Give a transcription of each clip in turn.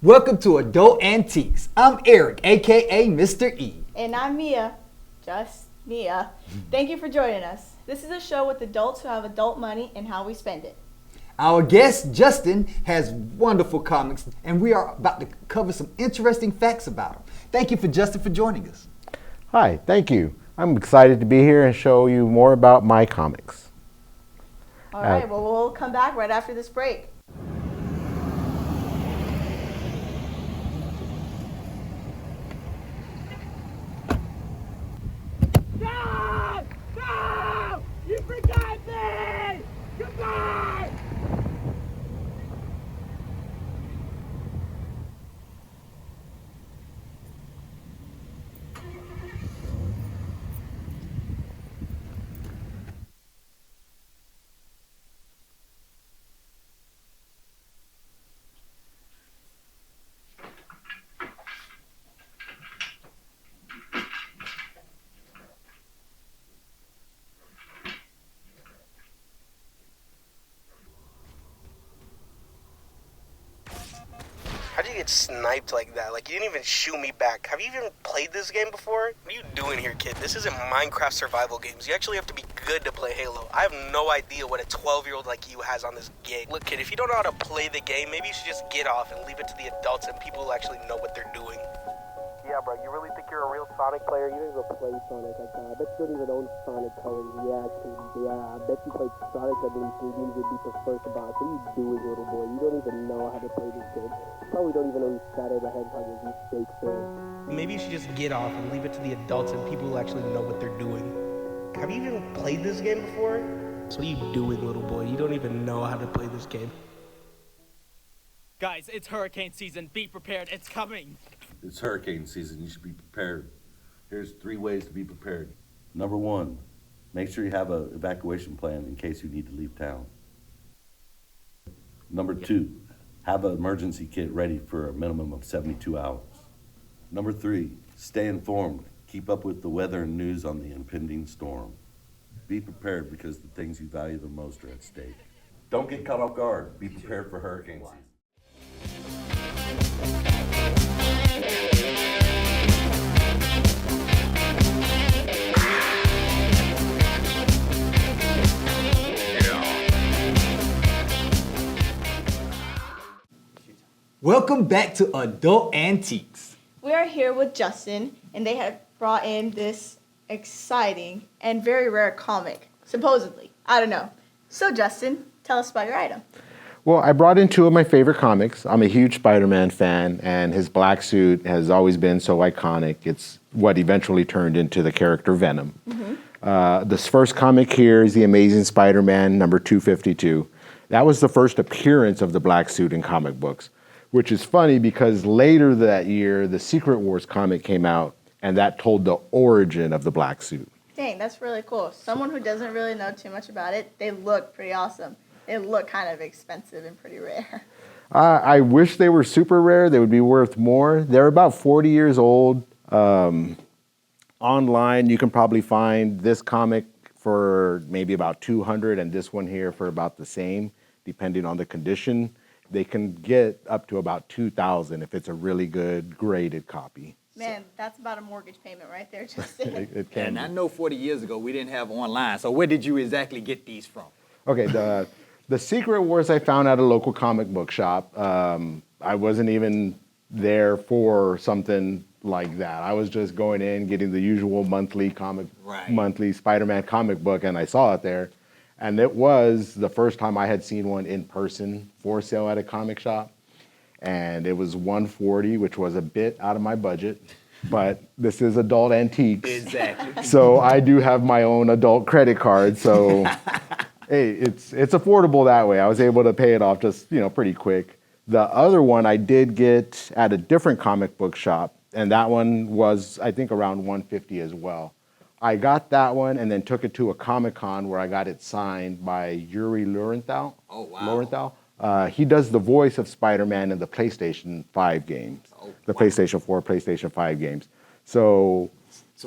Welcome to Adult Antiques. I'm Eric, aka Mr. E. And I'm Mia, just Mia. Thank you for joining us. This is a show with adults who have adult money and how we spend it. Our guest, Justin, has wonderful comics, and we are about to cover some interesting facts about them. Thank you for Justin for joining us. Hi, thank you. I'm excited to be here and show you more about my comics. All right, well, we'll come back right after this break. No! No! You forgot me! Goodbye! How'd you get sniped like that? Like, you didn't even shoot me back. Have you even played this game before? What are you doing here, kid? This isn't Minecraft survival games. You actually have to be good to play Halo. I have no idea what a 12-year-old like you has on this game. Look, kid, if you don't know how to play the game, maybe you should just get off and leave it to the adults and people who actually know what they're doing. Yeah, bro, you really think you're a real Sonic player? You didn't even play Sonic like that. I bet you don't even own Sonic colors. Yeah, I bet you played Sonic Evolution. You didn't even beat the first boss. What are you doing, little boy? You don't even know how to play this game. You probably don't even know who Shadow the Hedgehog is, you fake fan. Maybe you should just get off and leave it to the adults and people who actually know what they're doing. Have you even played this game before? So what are you doing, little boy? You don't even know how to play this game. Guys, it's hurricane season. Be prepared. It's coming. It's hurricane season. You should be prepared. Here's 3 ways to be prepared. Number 1, make sure you have an evacuation plan in case you need to leave town. Number 2, have an emergency kit ready for a minimum of 72 hours. Number 3, stay informed. Keep up with the weather and news on the impending storm. Be prepared because the things you value the most are at stake. Don't get caught off guard. Be prepared for hurricane season. Welcome back to Adult Antiques. We are here with Justin, and they have brought in this exciting and very rare comic, supposedly. I don't know. So, Justin, tell us about your item. Well, I brought in 2 of my favorite comics. I'm a huge Spider-Man fan, and his black suit has always been so iconic. It's what eventually turned into the character Venom. This first comic here is the Amazing Spiderman, number 252. That was the first appearance of the black suit in comic books, which is funny because later that year, the Secret Wars comic came out, and that told the origin of the black suit. Dang, that's really cool. Someone who doesn't really know too much about it, they look pretty awesome. They look kind of expensive and pretty rare. I wish they were super rare. They would be worth more. They're about 40 years old. Online, you can probably find this comic for maybe about 200 and this one here for about the same, depending on the condition. They can get up to about 2,000 if it's a really good graded copy. Man, that's about a mortgage payment right there, Justin. It can. And I know 40 years ago we didn't have online, so where did you exactly get these from? Okay, the Secret Wars I found at a local comic book shop. I wasn't even there for something like that. I was just going in, getting the usual monthly Spider-Man comic book, and I saw it there. And it was the first time I had seen one in person for sale at a comic shop. And it was $140, which was a bit out of my budget, but this is Adult Antiques. Exactly. So I do have my own adult credit card, so hey, it's affordable that way. I was able to pay it off just, pretty quick. The other one I did get at a different comic book shop, and that one was, I think, around $150 as well. I got that one and then took it to a Comic-Con where I got it signed by Yuri Lowenthal. Oh, wow. Lowenthal. He does the voice of Spider-Man in the PlayStation 5 games, the PlayStation 4, PlayStation 5 games. So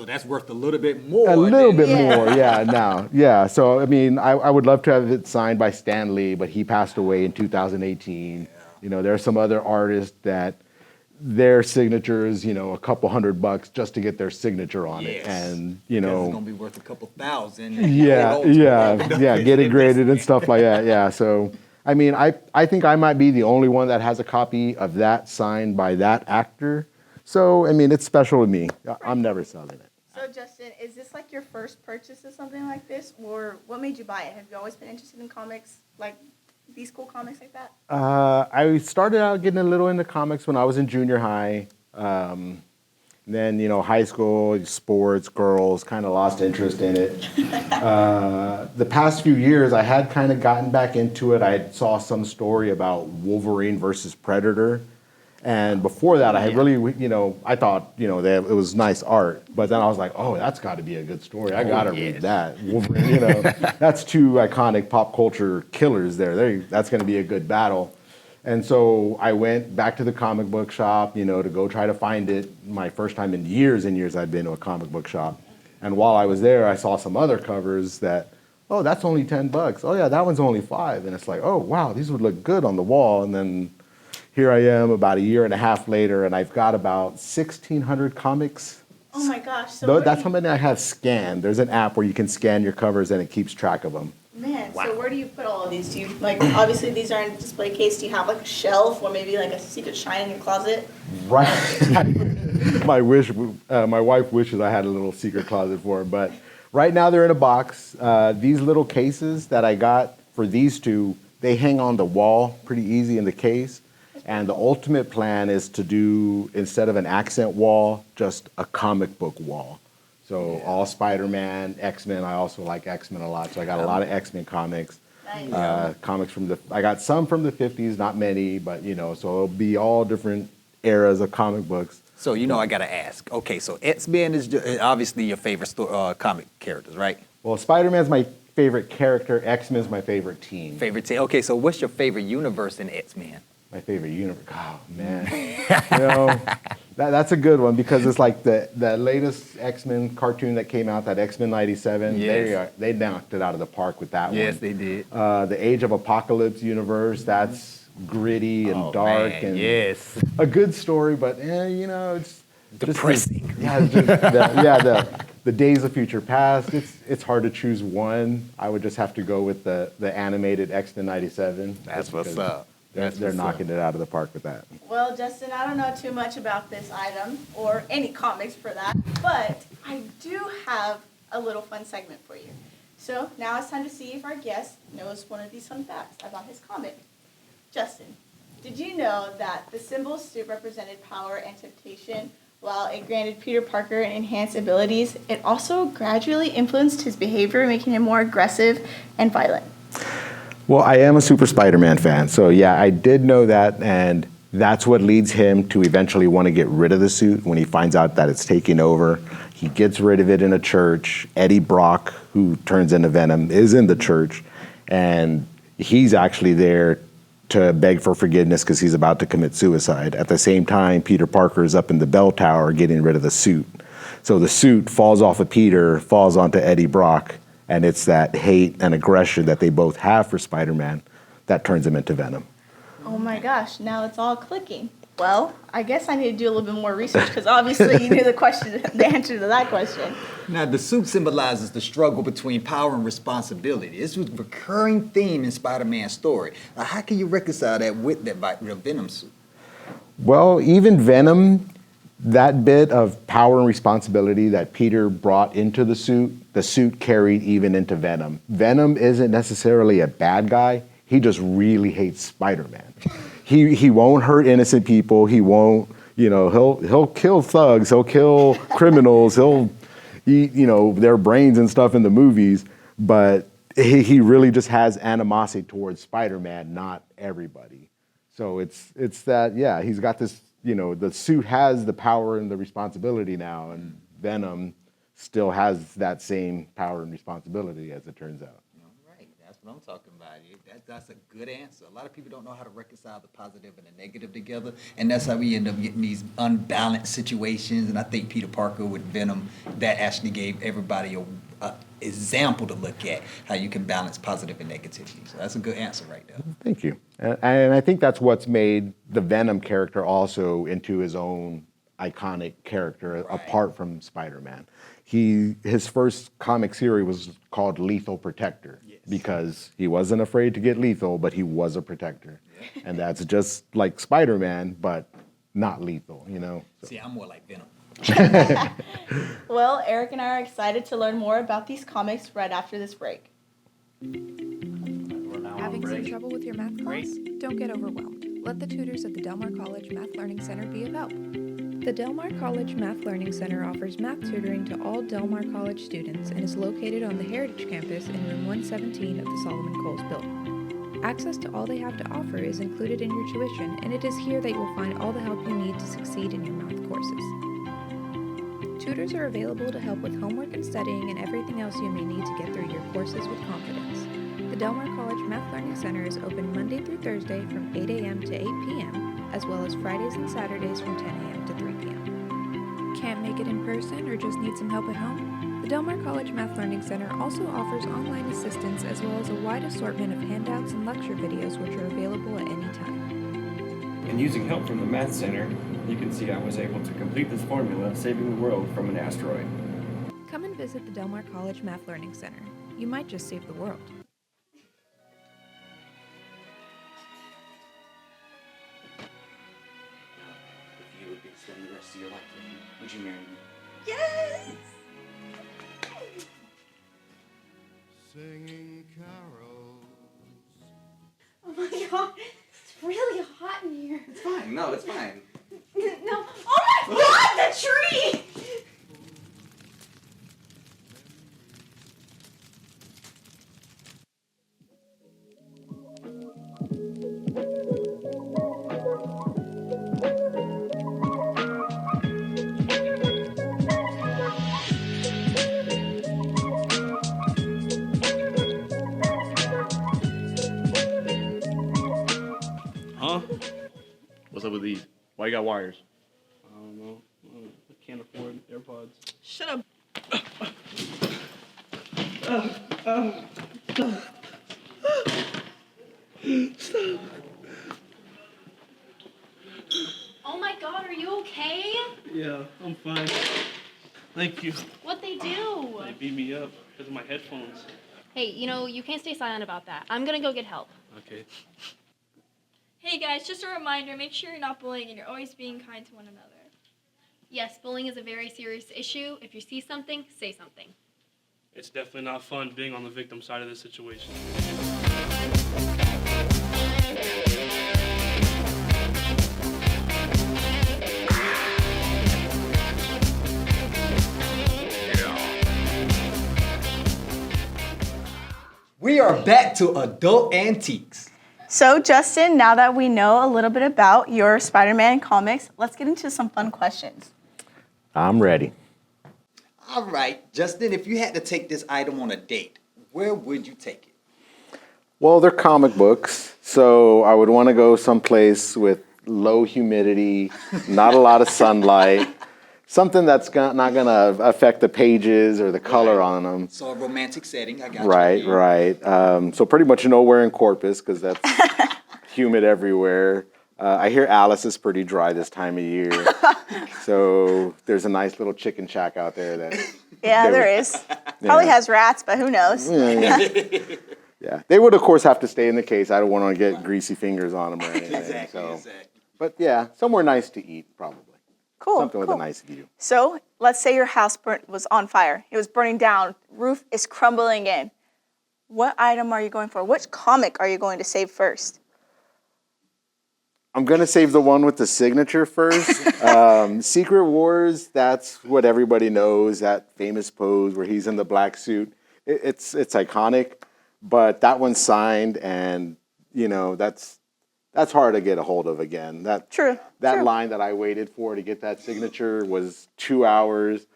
that's worth a little bit more. A little bit more, yeah, now. Yeah, so, I mean, I would love to have it signed by Stan Lee, but he passed away in 2018. You know, there are some other artists that their signature is, you know, a couple $100 just to get their signature on it. And, you know, it's gonna be worth a couple thousand. get it graded and stuff like that. Yeah. So, I mean, I think I might be the only one that has a copy of that signed by that actor. So, I mean, it's special to me. I'm never selling it. So, Justin, is this like your first purchase of something like this, or what made you buy it? Have you always been interested in comics, like these cool comics like that? I started out getting a little into comics when I was in junior high. Then, you know, high school, sports, girls, kind of lost interest in it. The past few years, I had kind of gotten back into it. I saw some story about Wolverine versus Predator. And before that, I had really, you know, I thought, you know, that it was nice art. But then I was like, oh, that's got to be a good story. I got to read that. Wolverine, you know, that's two iconic pop culture killers there. That's going to be a good battle. And so I went back to the comic book shop, you know, to go try to find it. My first time in years and years I'd been to a comic book shop. And while I was there, I saw some other covers that, oh, that's only $10. Oh, yeah, that one's only $5. And it's like, oh, wow, these would look good on the wall. And then here I am about a year and a half later, and I've got about 1,600 comics. Oh my gosh. So that's how many I have scanned. There's an app where you can scan your covers and it keeps track of them. Man, so where do you put all of these? Do you, like, obviously these are in a display case. Do you have like a shelf or maybe like a secret shrine in your closet? Right. My wife wishes I had a little secret closet for her, but right now they're in a box. These little cases that I got for these two, they hang on the wall pretty easy in the case. And the ultimate plan is to do, instead of an accent wall, just a comic book wall. So all Spider-Man, X-Men. I also like X-Men a lot, so I got a lot of X-Men comics. Nice. Comics I got some from the 50s, not many, but you know, so it'll be all different eras of comic books. So, you know, I gotta ask. Okay, so X-Men is obviously your favorite comic characters, right? Well, Spider-Man's my favorite character. X-Men's my favorite team. Favorite team. Okay, so what's your favorite universe in X-Men? My favorite universe. Oh man, you know, that's a good one because it's like the latest X-Men cartoon that came out, that X-Men '97. Yes. They knocked it out of the park with that one. Yes, they did. The Age of Apocalypse universe. That's gritty and dark and a good story, but you know, it's depressing. The Days of Future Past. It's hard to choose one. I would just have to go with the animated X-Men '97. That's what's up. They're knocking it out of the park with that. Well, Justin, I don't know too much about this item or any comics for that, but I do have a little fun segment for you. So now it's time to see if our guest knows one of these fun facts about his comic. Justin, did you know that the symbol suit represented power and temptation, while it granted Peter Parker enhanced abilities? It also gradually influenced his behavior, making him more aggressive and violent. Well, I am a super Spider-Man fan, so yeah, I did know that, and that's what leads him to eventually want to get rid of the suit when he finds out that it's taking over. He gets rid of it in a church. Eddie Brock, who turns into Venom, is in the church, and he's actually there to beg for forgiveness because he's about to commit suicide. At the same time, Peter Parker is up in the bell tower getting rid of the suit. So the suit falls off of Peter, falls onto Eddie Brock, and it's that hate and aggression that they both have for Spider-Man that turns him into Venom. Oh my gosh, now it's all clicking. Well, I guess I need to do a little bit more research because obviously you knew the answer to that question. Now, the suit symbolizes the struggle between power and responsibility. This was a recurring theme in Spider-Man's story. Now, how can you reconcile that with that Venom suit? Well, even Venom, that bit of power and responsibility that Peter brought into the suit carried even into Venom. Venom isn't necessarily a bad guy. He just really hates Spider-Man. He won't hurt innocent people. He won't, you know, he'll kill thugs. He'll kill criminals. He'll eat, you know, their brains and stuff in the movies. But he really just has animosity towards Spider-Man, not everybody. So it's that, yeah, he's got this, you know, the suit has the power and the responsibility now, and Venom still has that same power and responsibility, as it turns out. All right, that's what I'm talking about. That's a good answer. A lot of people don't know how to reconcile the positive and the negative together, and that's how we end up getting these unbalanced situations. And I think Peter Parker with Venom, that actually gave everybody example to look at how you can balance positive and negativity. So that's a good answer right there. Thank you. And I think that's what's made the Venom character also into his own iconic character apart from Spider-Man. His first comic series was called Lethal Protector because he wasn't afraid to get lethal, but he was a protector. Yeah. And that's just like Spider-Man, but not lethal, you know? So. See, I'm more like Venom. Well, Eric and I are excited to learn more about these comics right after this break. Having some trouble with your math class? Don't get overwhelmed. Let the tutors at the Del Mar College Math Learning Center be of help. The Del Mar College Math Learning Center offers math tutoring to all Del Mar College students and is located on the Heritage Campus in room 117 of the Solomon Coles building. Access to all they have to offer is included in your tuition, and it is here that you will find all the help you need to succeed in your math courses. Tutors are available to help with homework and studying and everything else you may need to get through your courses with confidence. The Del Mar College Math Learning Center is open Monday through Thursday from 8 a.m. to 8 p.m., as well as Fridays and Saturdays from 10 a.m. to 3 p.m. Can't make it in person or just need some help at home? The Del Mar College Math Learning Center also offers online assistance as well as a wide assortment of handouts and lecture videos which are available at any time. And using help from the Math Center, you can see I was able to complete this formula, saving the world from an asteroid. Come and visit the Del Mar College Math Learning Center. You might just save the world. If you would spend the rest of your life with me, would you marry me? Yes! Singing carols. Oh my god, it's really hot in here. It's fine. No, it's fine. No. Oh my god, the tree! Huh? What's up with these? Why you got wires? I don't know. I can't afford AirPods. Shut up. Stop. Oh my god, are you okay? Yeah, I'm fine. Thank you. What'd they do? They beat me up because of my headphones. Hey, you can't stay silent about that. I'm gonna go get help. Okay. Hey guys, just a reminder, make sure you're not bullying and you're always being kind to one another. Yes, bullying is a very serious issue. If you see something, say something. It's definitely not fun being on the victim side of this situation. We are back to Adult Antiques. So, Justin, now that we know a little bit about your Spider-Man comics, let's get into some fun questions. I'm ready. All right, Justin, if you had to take this item on a date, where would you take it? Well, they're comic books, so I would want to go someplace with low humidity, not a lot of sunlight, something that's not going to affect the pages or the color on them. So a romantic setting, I got Right, you. right. So pretty much nowhere in Corpus because that's humid everywhere. I hear Alice is pretty dry this time of year. So there's a nice little chicken shack out there that... Yeah, there is. Probably has rats, but who knows? Yeah, they would, of course, have to stay in the case. I don't want to get greasy fingers on them or anything. Exactly. But yeah, somewhere nice to eat, probably. Cool. Something with a nice view. So, let's say your house was on fire. It was burning down. Roof is crumbling in. What item are you going for? Which comic are you going to save first? I'm going to save the one with the signature first. Secret Wars, that's what everybody knows, that famous pose where he's in the black suit. It's iconic, but that one's signed, and, that's hard to get a hold of again. True. That line that I waited for to get that signature was 2 hours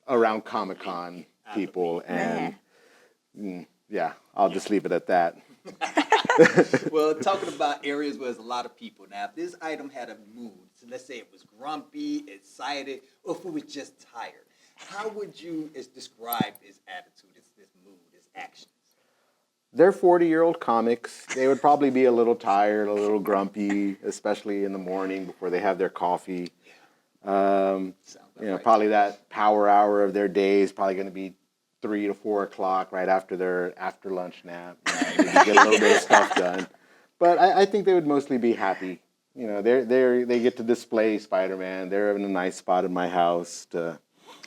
around Comic-Con people, and yeah, I'll just leave it at that. Well, talking about areas where there's a lot of people. Now, if this item had a mood, so let's say it was grumpy, excited, or if it was just tired, How would you describe his attitude, his mood, his actions? They're 40-year-old comics. They would probably be a little tired, a little grumpy, especially in the morning before they have their coffee. Probably that power hour of their day is probably going to be 3 to 4 o'clock, right after their after lunch nap. Maybe get a little bit of stuff done. But I think they would mostly be happy. They get to display Spider-Man. They're in a nice spot in my house to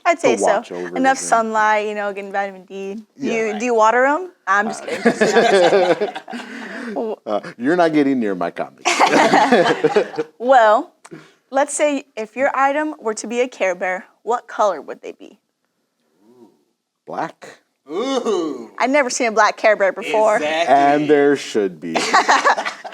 I'd say so. watch over Enough them. sunlight, getting vitamin D. Yeah, Do you water them? I'm just kidding. You're not getting near my comics. Well, let's say if your item were to be a Care Bear, what color would they be? Black. Ooh. I've never seen a black Care Bear before. Exactly. And there should be.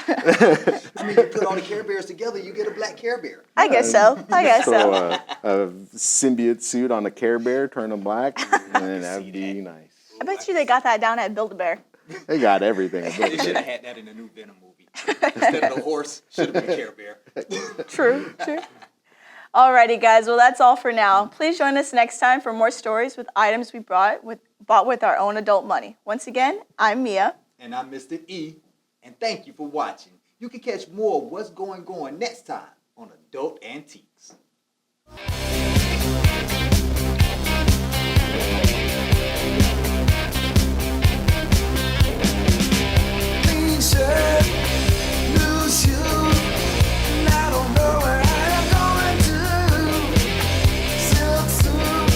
I mean, you put all the Care Bears together, you get a black Care Bear. I guess so. Throw a symbiote suit on a Care Bear, turn them black, and then that'd be nice. I bet you they got that down at Build-A-Bear. They got everything. They should have had that in the new Venom movie. Instead of the horse, should have been a Care Bear. True. Alrighty, guys. Well, that's all for now. Please join us next time for more stories with items we bought with our own adult money. Once again, I'm Mia. And I'm Mr. E. And thank you for watching. You can catch more of what's going on next time on Adult Antiques. Clean shirt, new shoes, and I don't know where I am going to. Silk suit,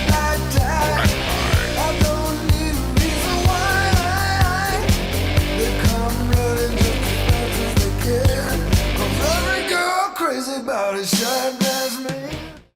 black tie, I don't need a reason why. They come running just as fast as they can. 'Cause every girl crazy about a shot.